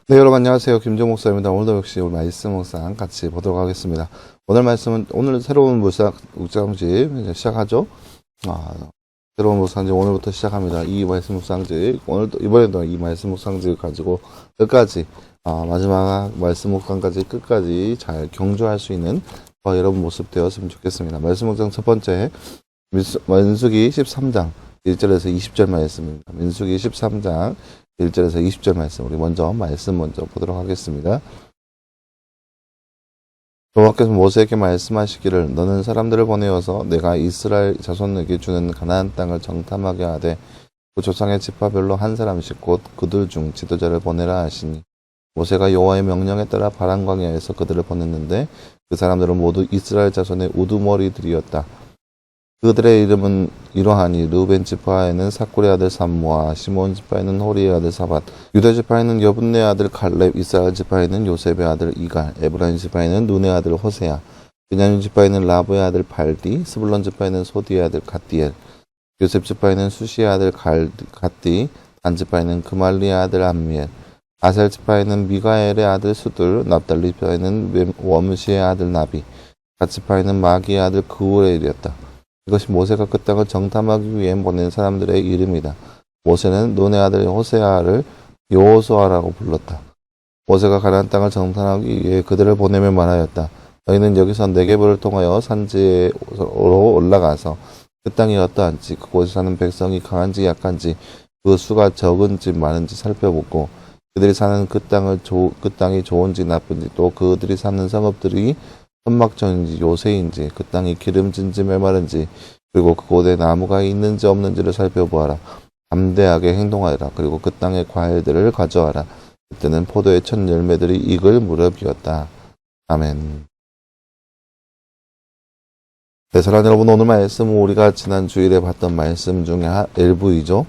네, 여러분 안녕하세요. 김종 목사입니다. 오늘도 역시 우리 말씀 묵상 같이 보도록 하겠습니다. 오늘 말씀은 오늘 새로운 묵상집 시작하죠. 새로운 묵상집 오늘부터 시작합니다. 이 말씀 묵상집 오늘도 이번에도 이 말씀 묵상집 가지고 끝까지 마지막 말씀 묵상까지 끝까지 잘 경주할 수 있는 여러분 모습 되었으면 좋겠습니다. 말씀 묵상 첫 번째 민수기 13장 1절에서 20절 말씀입니다. 민수기 13장 1절에서 20절 말씀, 우리 말씀 먼저 보도록 하겠습니다. 여호와께서 모세에게 말씀하시기를 너는 사람들을 보내어서 내가 이스라엘 자손에게 주는 가나안 땅을 정탐하게 하되 그 조상의 지파별로 한 사람씩 곧 그들 중 지도자를 보내라 하시니 모세가 여호와의 명령에 따라 바람 광야에서 그들을 보냈는데 그 사람들은 모두 이스라엘 자손의 우두머리들이었다. 그들의 이름은 이러하니 르우벤 지파에는 사쿨의 아들 삼무아, 시몬 지파에는 호리의 아들 사밧, 유다 지파에는 여분네 아들 갈렙, 이스라엘 지파에는 요셉의 아들 이갈, 에브라임 지파에는 눈의 아들 호세야, 베냐민 지파에는 라브의 아들 발디, 스불론 지파에는 소디의 아들 갓디엘, 요셉 지파에는 수시의 아들 갓디, 단 지파에는 그말리의 아들 암미엘, 아셀 지파에는 미가엘의 아들 수들, 납달리 지파에는 워무시의 아들 나비, 갓 지파에는 마기의 아들 그우레일이었다. 이것이 모세가 그 땅을 정탐하기 위해 보낸 사람들의 이름이다. 모세는 눈의 아들 호세아를 여호수아라고 불렀다. 모세가 가나안 땅을 정탐하기 위해 그들을 보내며 말하였다. 너희는 여기서 네게브를 통하여 산지로 올라가서 그 땅이 어떠한지, 그곳에 사는 백성이 강한지 약한지, 그 수가 적은지 많은지 살펴보고 그들이 사는 그 땅이 좋은지 나쁜지, 또 그들이 사는 성읍들이 천막전인지 요새인지, 그 땅이 기름진지 메마른지, 그리고 그곳에 나무가 있는지 없는지를 살펴보아라. 담대하게 행동하라. 그리고 그 땅의 과일들을 가져와라. 그때는 포도의 첫 열매들이 익을 무렵이었다. 아멘. 네, 사랑하는 여러분, 오늘 말씀은 우리가 지난 주일에 봤던 말씀 중에 일부이죠.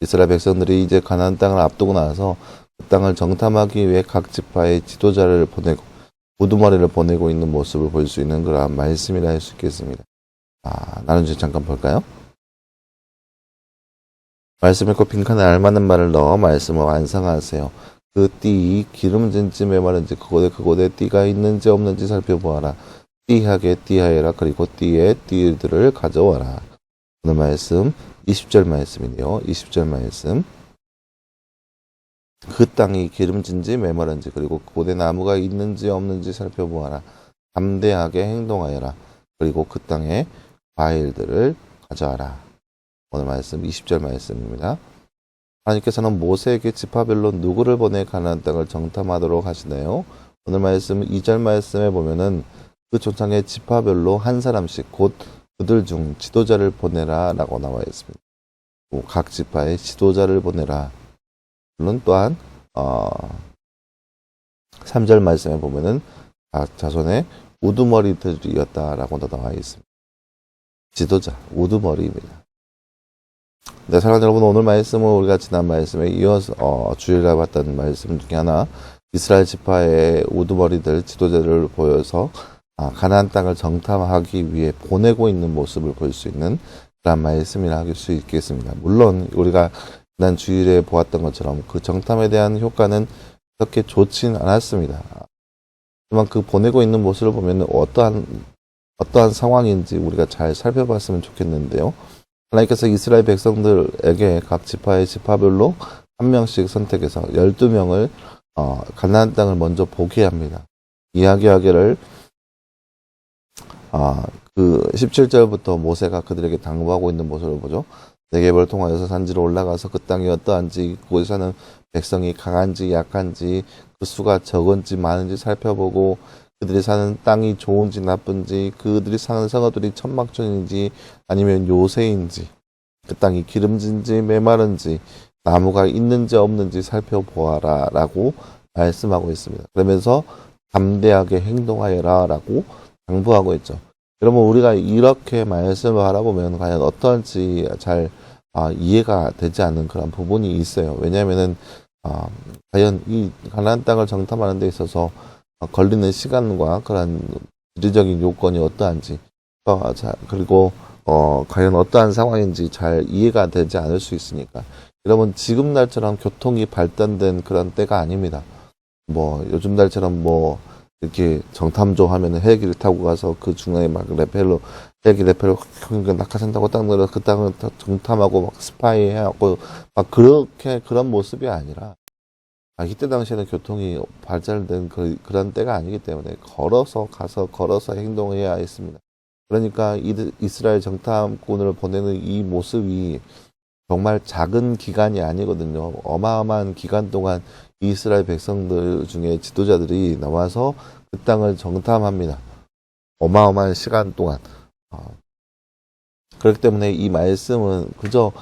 이스라엘 백성들이 이제 가나안 땅을 앞두고 나서 그 땅을 정탐하기 위해 각 지파의 지도자를 보내고 우두머리를 보내고 있는 모습을 볼 수 있는 그러한 말씀이라 할 수 있겠습니다. 나눈 잠깐 볼까요? 말씀 읽고 빈칸에 알맞는 말을 넣어 말씀을 완성하세요. 그 띠 기름진지 메마른지 그곳에 띠가 있는지 없는지 살펴보아라. 띠하게 띠하여라. 그리고 띠에 띠들을 가져와라. 오늘 말씀 20절 말씀이네요. 20절 말씀. 그 땅이 기름진지 메마른지 그리고 그곳에 나무가 있는지 없는지 살펴보아라. 담대하게 행동하여라. 그리고 그 땅에 과일들을 가져와라. 오늘 말씀 20절 말씀입니다. 하나님께서는 모세에게 지파별로 누구를 보내 가나안 땅을 정탐하도록 하시나요? 오늘 말씀 2절 말씀에 보면은 그 조상의 지파별로 한 사람씩 곧 그들 중 지도자를 보내라 라고 나와 있습니다. 각 지파의 지도자를 보내라. 물론 또한 3절 말씀에 보면은 각 자손의 우두머리들이었다라고 나와 있습니다. 지도자, 우두머리입니다. 네, 사랑하는 여러분, 오늘 말씀은 우리가 지난 말씀에 이어서 주일날 봤던 말씀 중에 하나, 이스라엘 지파의 우두머리들, 지도자를 보여서 가나안 땅을 정탐하기 위해 보내고 있는 모습을 볼 수 있는 그런 말씀이라 할 수 있겠습니다. 물론 우리가 지난 주일에 보았던 것처럼 그 정탐에 대한 효과는 그렇게 좋진 않았습니다. 하지만 그 보내고 있는 모습을 보면 어떠한 상황인지 우리가 잘 살펴봤으면 좋겠는데요. 하나님께서 이스라엘 백성들에게 각 지파의 지파별로 한 명씩 선택해서 12명을 가나안 땅을 먼저 보게 합니다. 이야기하기를 그 17절부터 모세가 그들에게 당부하고 있는 모습을 보죠. 네게브를 통하여서 산지로 올라가서 그 땅이 어떠한지, 그곳에 사는 백성이 강한지 약한지, 그 수가 적은지 많은지 살펴보고 그들이 사는 땅이 좋은지 나쁜지, 그들이 사는 성읍들이 천막전인지 아니면 요새인지, 그 땅이 기름진지 메마른지, 나무가 있는지 없는지 살펴보아라 라고 말씀하고 있습니다. 그러면서 담대하게 행동하여라 라고 당부하고 있죠. 여러분, 우리가 이렇게 말씀을 알아보면 과연 어떠한지 잘 이해가 되지 않는 그런 부분이 있어요. 왜냐하면은 과연 이 가나안 땅을 정탐하는 데 있어서 걸리는 시간과 그런 지리적인 요건이 어떠한지, 그리고 과연 어떠한 상황인지 잘 이해가 되지 않을 수 있으니까. 여러분, 지금 날처럼 교통이 발달된 그런 때가 아닙니다. 뭐 요즘 날처럼 뭐 이렇게 정탐조 하면은 헬기를 타고 가서 그 중간에 막 헬기 레펠로 낙하산타고 딱 내려 그 땅을 정탐하고 막 스파이 해갖고 막 그렇게 그런 모습이 아니라 이때 당시에는 교통이 발달된 그런 때가 아니기 때문에 걸어서 행동해야 했습니다. 그러니까 이스라엘 정탐꾼을 보내는 이 모습이 정말 작은 기간이 아니거든요. 어마어마한 기간 동안 이스라엘 백성들 중에 지도자들이 나와서 그 땅을 정탐합니다. 어마어마한 시간 동안. 그렇기 때문에 이 말씀은 그저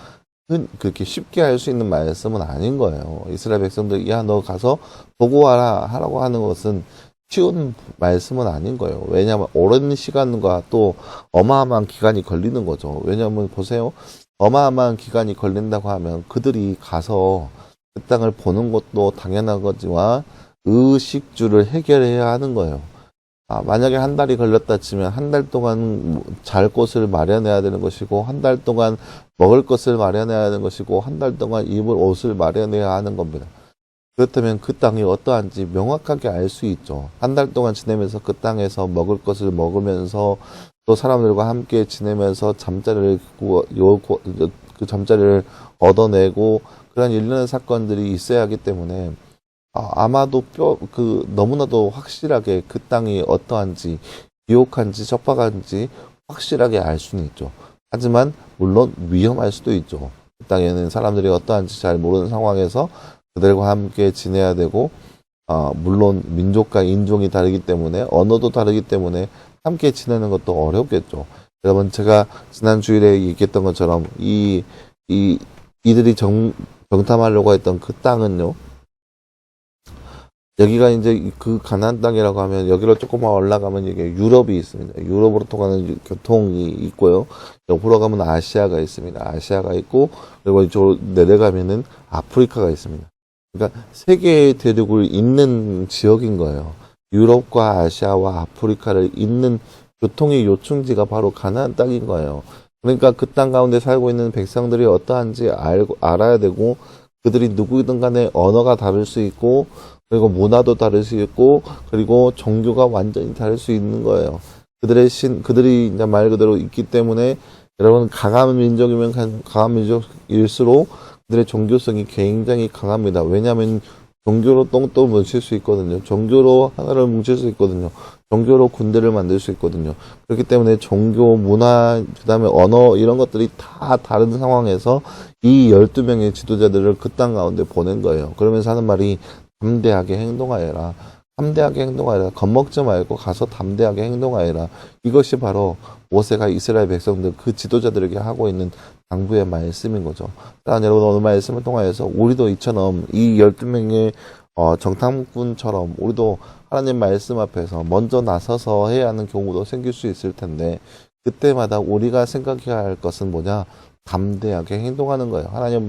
그렇게 쉽게 할 수 있는 말씀은 아닌 거예요. 이스라엘 백성들, 야, 너 가서 보고 와라 하라고 하는 것은 쉬운 말씀은 아닌 거예요. 왜냐하면 오랜 시간과 또 어마어마한 기간이 걸리는 거죠. 왜냐하면 보세요. 어마어마한 기간이 걸린다고 하면 그들이 가서 그 땅을 보는 것도 당연한 거지만 의식주를 해결해야 하는 거예요. 만약에 한 달이 걸렸다 치면 한 달 동안 잘 곳을 마련해야 되는 것이고, 한 달 동안 먹을 것을 마련해야 하는 것이고, 한 달 동안 입을 옷을 마련해야 하는 겁니다. 그렇다면 그 땅이 어떠한지 명확하게 알 수 있죠. 한 달 동안 지내면서 그 땅에서 먹을 것을 먹으면서 또 사람들과 함께 지내면서 그 잠자리를 얻어내고 그런 일련의 사건들이 있어야 하기 때문에 아마도 너무나도 확실하게 그 땅이 어떠한지, 유혹한지, 적박한지 확실하게 알 수는 있죠. 하지만, 물론 위험할 수도 있죠. 그 땅에는 사람들이 어떠한지 잘 모르는 상황에서 그들과 함께 지내야 되고, 물론 민족과 인종이 다르기 때문에, 언어도 다르기 때문에 함께 지내는 것도 어렵겠죠. 여러분, 제가 지난 주일에 얘기했던 것처럼, 이들이 정탐하려고 했던 그 땅은요, 여기가 이제 그 가나안 땅이라고 하면 여기로 조금만 올라가면 이게 유럽이 있습니다. 유럽으로 통하는 교통이 있고요. 옆으로 가면 아시아가 있습니다. 아시아가 있고 그리고 이쪽으로 내려가면은 아프리카가 있습니다. 그러니까 세 개의 대륙을 잇는 지역인 거예요. 유럽과 아시아와 아프리카를 잇는 교통의 요충지가 바로 가나안 땅인 거예요. 그러니까 그 땅 가운데 살고 있는 백성들이 어떠한지 알아야 되고 그들이 누구든 간에 언어가 다를 수 있고 그리고 문화도 다를 수 있고, 그리고 종교가 완전히 다를 수 있는 거예요. 그들이 이제 말 그대로 있기 때문에, 여러분, 강한 민족이면 강한 민족일수록 그들의 종교성이 굉장히 강합니다. 왜냐하면 종교로 똥도 뭉칠 수 있거든요. 종교로 하나를 뭉칠 수 있거든요. 종교로 군대를 만들 수 있거든요. 그렇기 때문에 종교, 문화, 그 다음에 언어, 이런 것들이 다 다른 상황에서 이 12명의 지도자들을 그 땅 가운데 보낸 거예요. 그러면서 하는 말이 담대하게 행동하여라. 담대하게 행동하여라. 겁먹지 말고 가서 담대하게 행동하여라. 이것이 바로 모세가 이스라엘 백성들 그 지도자들에게 하고 있는 당부의 말씀인 거죠. 사랑하는 여러분, 오늘 말씀을 통하여서 우리도 이처럼 이 12명의 정탐꾼처럼 우리도 하나님 말씀 앞에서 먼저 나서서 해야 하는 경우도 생길 수 있을 텐데 그때마다 우리가 생각해야 할 것은 뭐냐? 담대하게 행동하는 거예요. 하나님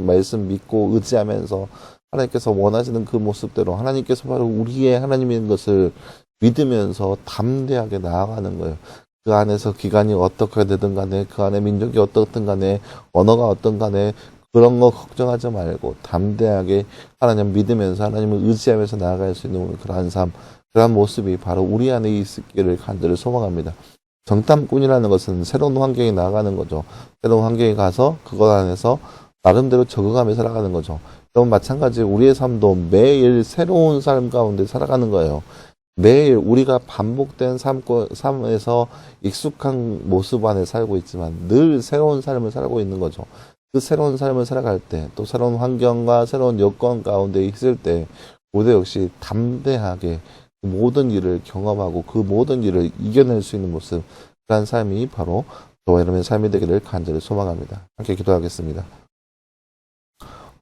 말씀 믿고 의지하면서 하나님께서 원하시는 그 모습대로 하나님께서 바로 우리의 하나님인 것을 믿으면서 담대하게 나아가는 거예요. 그 안에서 기간이 어떻게 되든 간에 그 안에 민족이 어떻든 간에 언어가 어떤 간에 그런 거 걱정하지 말고 담대하게 하나님 믿으면서 하나님을 의지하면서 나아갈 수 있는 그러한 삶, 그러한 모습이 바로 우리 안에 있기를 간절히 소망합니다. 정탐꾼이라는 것은 새로운 환경에 나아가는 거죠. 새로운 환경에 가서 그것 안에서 나름대로 적응하며 살아가는 거죠. 그럼 마찬가지로 우리의 삶도 매일 새로운 삶 가운데 살아가는 거예요. 매일 우리가 반복된 삶에서 익숙한 모습 안에 살고 있지만 늘 새로운 삶을 살고 있는 거죠. 그 새로운 삶을 살아갈 때 또 새로운 환경과 새로운 여건 가운데 있을 때 우리 역시 담대하게 그 모든 일을 경험하고 그 모든 일을 이겨낼 수 있는 모습, 그런 삶이 바로 저와 여러분의 삶이 되기를 간절히 소망합니다. 함께 기도하겠습니다.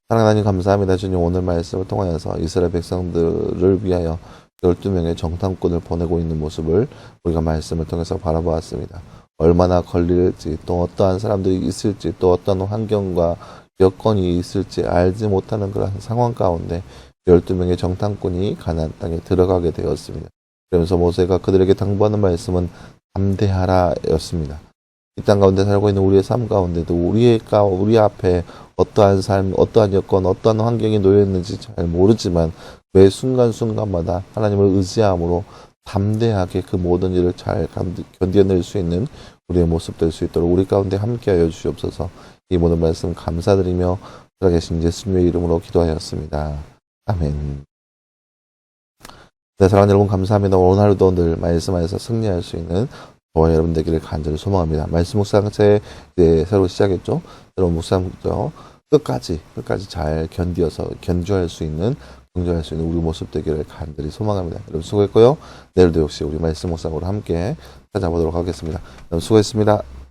하나님 감사합니다. 주님, 오늘 말씀을 통하여서 이스라엘 백성들을 위하여 12명의 정탐꾼을 보내고 있는 모습을 우리가 말씀을 통해서 바라보았습니다. 얼마나 걸릴지, 또 어떠한 사람들이 있을지, 또 어떤 환경과 여건이 있을지 알지 못하는 그런 상황 가운데 12명의 정탐꾼이 가나안 땅에 들어가게 되었습니다. 그러면서 모세가 그들에게 당부하는 말씀은 담대하라 였습니다. 이 땅 가운데 살고 있는 우리의 삶 가운데도 우리 앞에 어떠한 삶, 어떠한 여건, 어떠한 환경이 놓여 있는지 잘 모르지만 매 순간순간마다 하나님을 의지함으로 담대하게 그 모든 일을 잘 견뎌낼 수 있는 우리의 모습 될 수 있도록 우리 가운데 함께하여 주시옵소서. 이 모든 말씀 감사드리며 살아계신 예수님의 이름으로 기도하였습니다. 아멘. 네, 사랑하는 여러분 감사합니다. 오늘 하루도 늘 말씀 안에서 승리할 수 있는 저와 여러분 되기를 간절히 소망합니다. 말씀 묵상제 이제 새로 시작했죠. 여러분 묵상죠. 끝까지 잘 견주할 수 있는 우리 모습 되기를 간절히 소망합니다. 여러분 수고했고요. 내일도 역시 우리 말씀 묵상으로 함께 찾아보도록 하겠습니다. 여러분 수고했습니다.